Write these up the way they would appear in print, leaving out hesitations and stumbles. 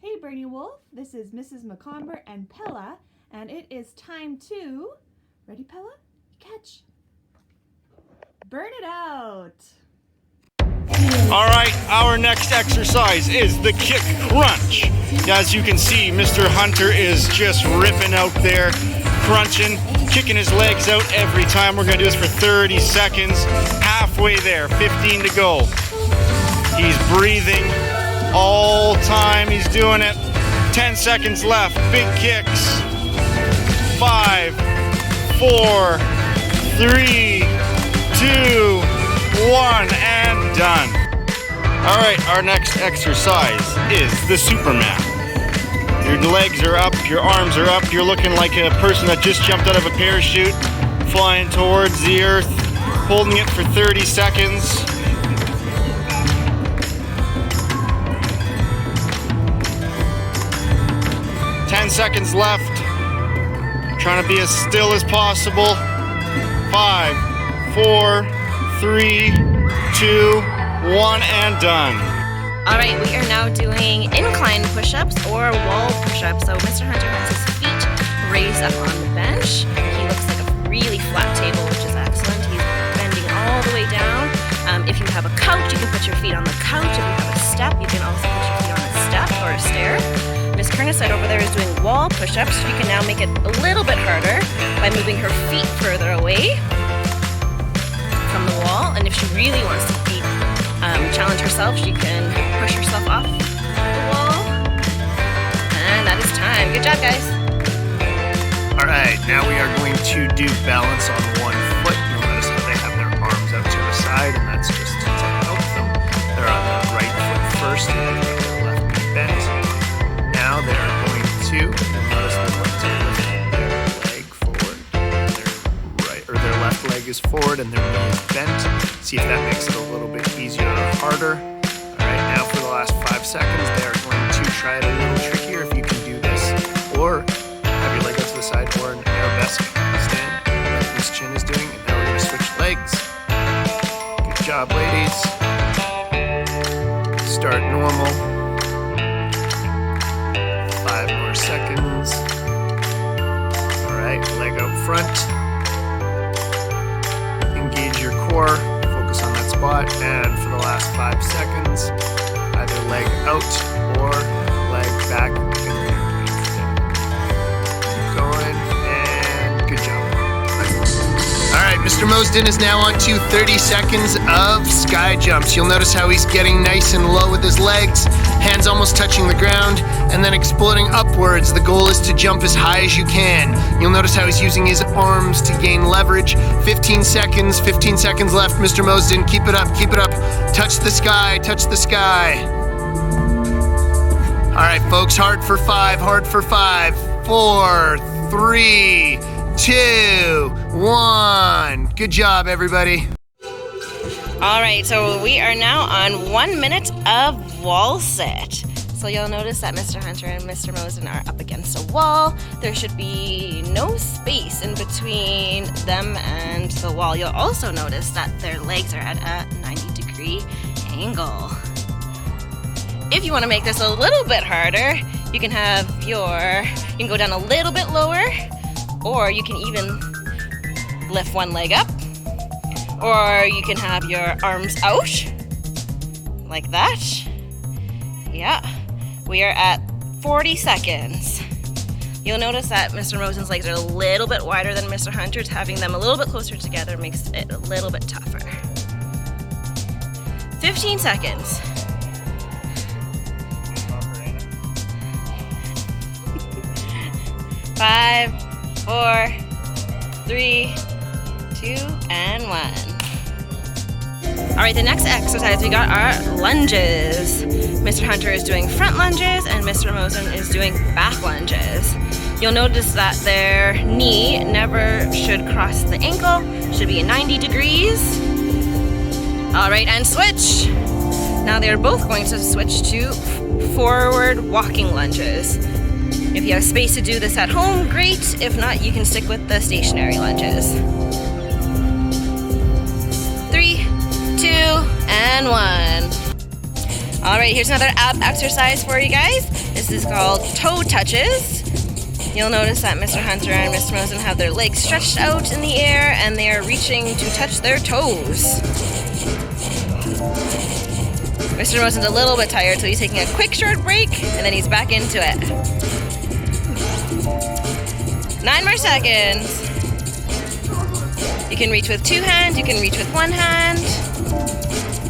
Hey Bernie Wolf, this is Mrs. McComber and Pella, and it is time to, ready Pella? Catch. Burn it out. All right, our next exercise is the kick crunch. As you can see, Mr. Hunter is just ripping out there, crunching, kicking his legs out every time. We're gonna do this for 30 seconds. Halfway there, 15 to go. He's breathing all time. He's doing it. 10 seconds left. Big kicks. 5, 4, 3, 2, 1, and done. All right, our next exercise is the Superman. Your legs are up, your arms are up. You're looking like a person that just jumped out of a parachute, flying towards the earth, holding it for 30 seconds. Seconds left. Trying to be as still as possible. 5, 4, 3, 2, 1, and done. All right, we are now doing incline push-ups or wall push-ups. So Mr. Hunter has his feet raised up on the bench. He looks like a really flat table, which is excellent. He's bending all the way down. If you have a couch, you can put your feet on the couch. If you have a step, you can also put your feet on a step or a stair. Miss Kerniside over there is doing wall push-ups. She can now make it a little bit harder by moving her feet further away from the wall. And if she really wants to challenge herself, she can push herself off the wall. And that is time. Good job, guys. All right, now we are going to do balance on one foot. You'll notice how they have their arms out to the side, and that's just to help them. They're on the right foot first, and then their left knee bent. Now they're going to, you'll notice they're going to lift their leg forward. Their left leg is forward and their knee is bent. See if that makes it a little bit easier or harder. All right, now for the last 5 seconds, they're going to try it a little trickier if you can do this. Or have your leg out to the side or an arabesque stand like Miss Chin is doing. And now we're going to switch legs. Good job, ladies. Start normal. 5 more seconds. All right, leg out front. Engage your core, focus on that spot, and for the last 5 seconds, either leg out or leg back in there. Keep going, and good job. All right, Mr. Mosden is now on to 30 seconds of sky jumps. You'll notice how he's getting nice and low with his legs, hands almost touching the ground, and then exploding upwards. The goal is to jump as high as you can. You'll notice how he's using his arms to gain leverage. 15 seconds left, Mr. Mosden. Keep it up, keep it up. Touch the sky, touch the sky. All right, folks, hard for 5, 4, 3, 2, 1. Good job, everybody. All right, so we are now on 1 minute of wall sit. So you'll notice that Mr. Hunter and Mr. Mosen are up against a wall. There should be no space in between them and the wall. You'll also notice that their legs are at a 90-degree angle. If you want to make this a little bit harder, you can go down a little bit lower, or you can even lift one leg up, or you can have your arms out like that. Yeah. We are at 40 seconds. You'll notice that Mr. Mosen's legs are a little bit wider than Mr. Hunter's. Having them a little bit closer together makes it a little bit tougher. 15 seconds. Five, 4, 3, 2, and 1. All right, the next exercise we got are lunges. Mr. Hunter is doing front lunges and Mr. Mosen is doing back lunges. You'll notice that their knee never should cross the ankle, should be 90 degrees. All right, and switch. Now they're both going to switch to forward walking lunges. If you have space to do this at home, great. If not, you can stick with the stationary lunges. 3, 2, and 1. All right, here's another ab exercise for you guys. This is called toe touches. You'll notice that Mr. Hunter and Mr. Mosen have their legs stretched out in the air and they are reaching to touch their toes. Mr. Mosen's a little bit tired, so he's taking a quick short break and then he's back into it. 9 more seconds. You can reach with 2 hands, you can reach with 1 hand.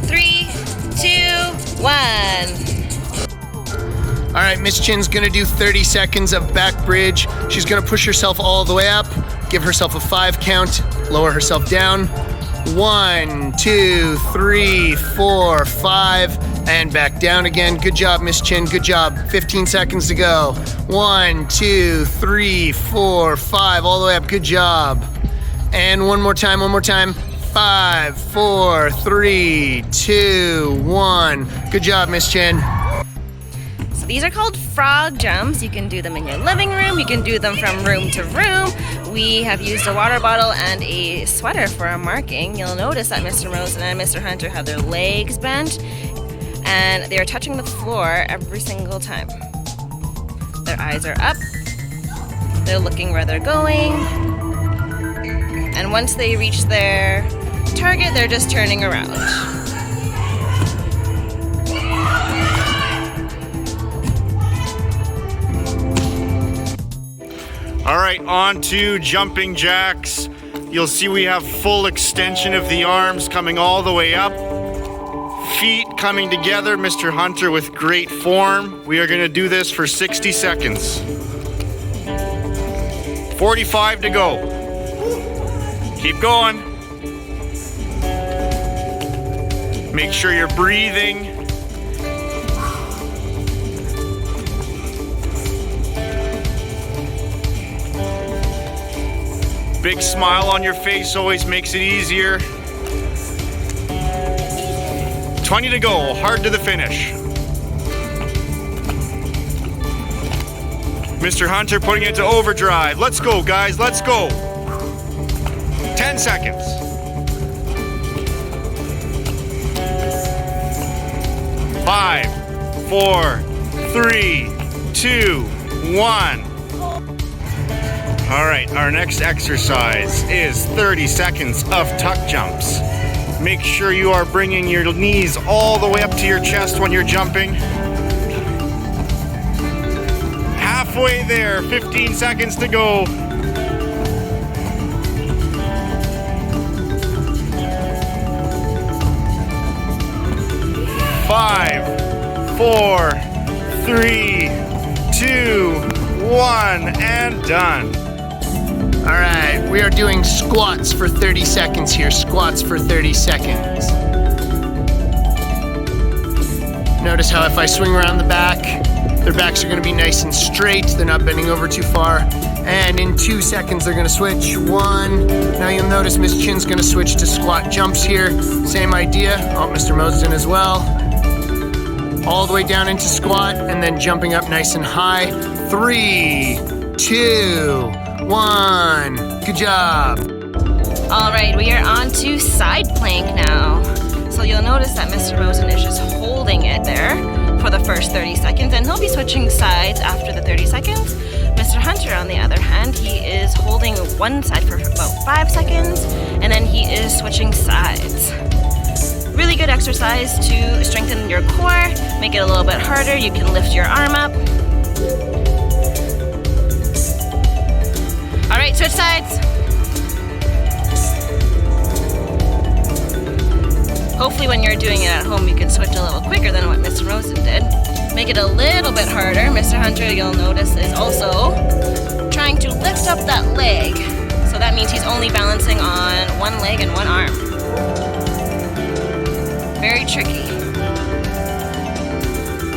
3, 2, 1. All right, Miss Chin's gonna do 30 seconds of back bridge. She's gonna push herself all the way up, give herself a 5 count, lower herself down. 1, 2, 3, 4, 5, and back down again. Good job, Miss Chin, good job. 15 seconds to go. 1, 2, 3, 4, 5, all the way up, good job. And one more time. 5, 4, 3, 2, 1. Good job, Miss Chin. So these are called frog jumps. You can do them in your living room. You can do them from room to room. We have used a water bottle and a sweater for our marking. You'll notice that Mr. Mosen and Mr. Hunter have their legs bent and they are touching the floor every single time. Their eyes are up. They're looking where they're going. And once they reach their target, they're just turning around. All right, on to jumping jacks. You'll see we have full extension of the arms coming all the way up. Feet coming together, Mr. Hunter with great form. We are gonna do this for 60 seconds. 45 to go. Keep going. Make sure you're breathing. Big smile on your face always makes it easier. 20 to go, hard to the finish. Mr. Hunter putting it to overdrive. Let's go, guys, let's go. 10 seconds. 5, 4, 3, 2, 1. All right, our next exercise is 30 seconds of tuck jumps. Make sure you are bringing your knees all the way up to your chest when you're jumping. Halfway there, 15 seconds to go. 5, 4, 3, 2, 1, and done. All right, we are doing squats for 30 seconds here. Squats for 30 seconds. Notice how if I swing around the back, their backs are gonna be nice and straight. They're not bending over too far. And in 2 seconds, they're gonna switch. 1. Now you'll notice Miss Chin's gonna switch to squat jumps here. Same idea. Oh, Mr. Mosen as well. All the way down into squat and then jumping up nice and high. 3, 2, 1. Good job. All right, we are on to side plank now. So you'll notice that Mr. Mosen is just holding it there for the first 30 seconds, and he'll be switching sides after the 30 seconds. Mr. Hunter, on the other hand, he is holding one side for about 5 seconds, and then he is switching sides. Really good exercise to strengthen your core, make it a little bit harder. You can lift your arm up. All right, switch sides. Hopefully when you're doing it at home, you can switch a little quicker than what Mr. Mosen did. Make it a little bit harder. Mr. Hunter, you'll notice, is also trying to lift up that leg. So that means he's only balancing on one leg and one arm. Very tricky.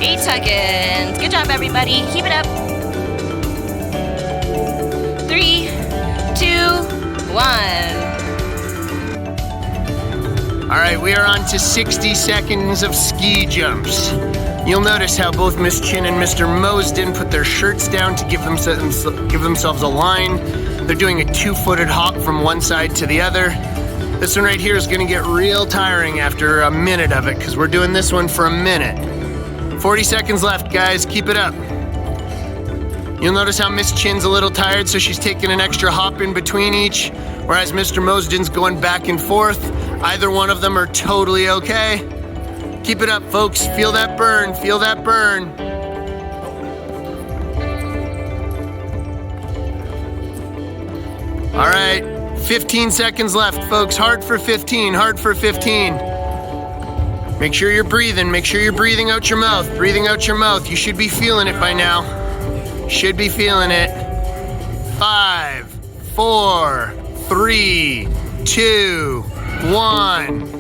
8 seconds. Good job, everybody. Keep it up. 3, 2, 1. All right, we are on to 60 seconds of ski jumps. You'll notice how both Miss Chin and Mr. Mosen put their shirts down to give themselves a line. They're doing a 2-footed hop from one side to the other. This one right here is gonna get real tiring after a minute of it because we're doing this one for a minute. 40 seconds left, guys. Keep it up. You'll notice how Miss Chin's a little tired, so she's taking an extra hop in between each, whereas Mr. Mosden's going back and forth. Either one of them are totally okay. Keep it up, folks. Feel that burn. Feel that burn. All right, 15 seconds left, folks. Hard for 15, hard for 15. Make sure you're breathing. Make sure you're breathing out your mouth. Breathing out your mouth. You should be feeling it by now. Should be feeling it. 5, 4, 3, 2, 1.